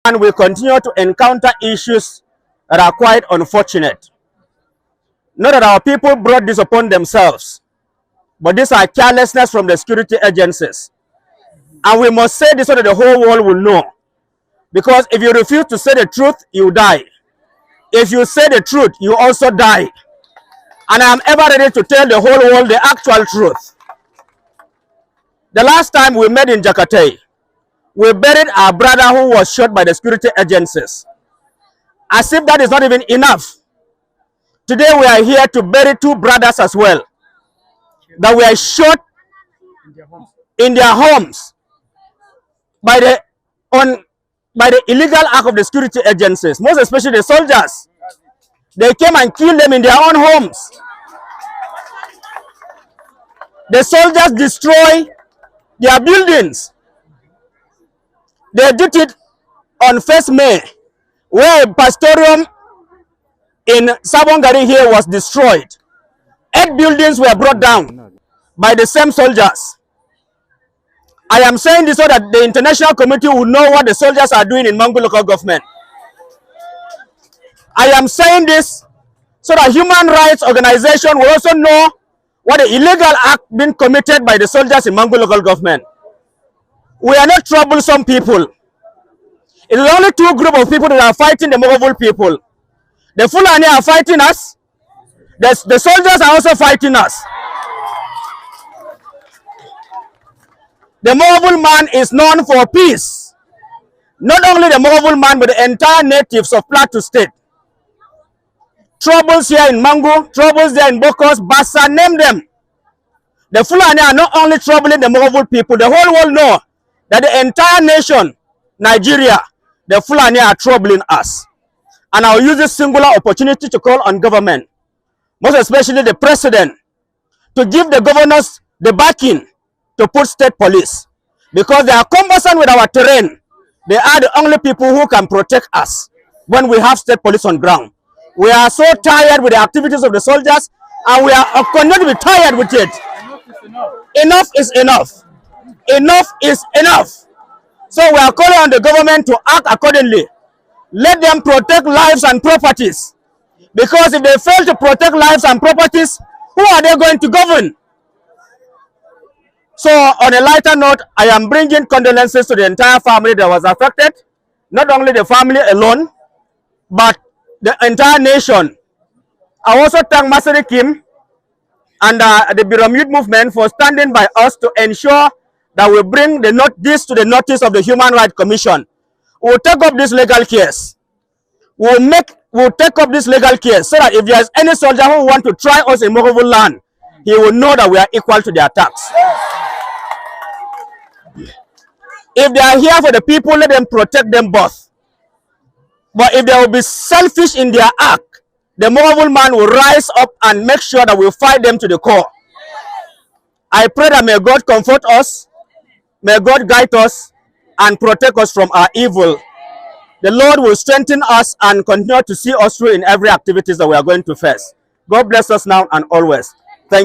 and we continue to encounter issues that are quite unfortunate. Not that our people brought this upon themselves, but these are carelessness from the security agencies. And we must say this so that the whole world will know. Because if you refuse to say the truth, you die. If you say the truth, you also die. And I am ever ready to tell the whole world the actual truth. The last time we met in Jakarta, we buried our brother who was shot by the security agencies. As if that is not even enough. Today we are here to bury two brothers as well that were shot in their homes by the illegal act of the security agencies, most especially the soldiers. They came and killed them in their own homes. The soldiers destroy their buildings. They did it on 1st May, where a pastorium in Sabongari here was destroyed. 8 buildings were brought down by the same soldiers. I am saying this so that the international community will know what the soldiers are doing in Mangu local government. I am saying this so that human rights organizations will also know what the illegal act being committed by the soldiers in Mangu local government. We are not troublesome people. It is only 2 groups of people that are fighting the Mogul people. The Fulani are fighting us. The soldiers are also fighting us. The Mogul man is known for peace. Not only the Mogul man, but the entire natives of Plateau State. Troubles here in Mangu, troubles there in Bokos, Bassa, name them. The Fulani are not only troubling the Mogul people, the whole world know that the entire nation, Nigeria, the Fulani are troubling us. And I'll use this singular opportunity to call on government, most especially the president, to give the governors the backing to put state police. Because they are cumbersome with our terrain. They are the only people who can protect us when we have state police on ground. We are so tired with the activities of the soldiers, and we are continuing to be tired with it. Enough is enough. Enough is enough. So we are calling on the government to act accordingly. Let them protect lives and properties. Because if they fail to protect lives and properties, who are they going to govern? So on a lighter note, I am bringing condolences to the entire family that was affected. Not only the family alone, but the entire nation. I also thank Masari Kim and the Biram Youth Movement for standing by us to ensure that we bring this to the notice of the Human Rights Commission. We will take up this legal case. We'll take up this legal case so that if there is any soldier who want to try us in Mogul land, he will know that we are equal to the attacks. If they are here for the people, let them protect them both. But if they will be selfish in their act, the Mogul man will rise up and make sure that we fight them to the core. I pray that may God comfort us, may God guide us, and protect us from our evil. The Lord will strengthen us and continue to see us through in every activities that we are going to face. God bless us now and always. Thank you.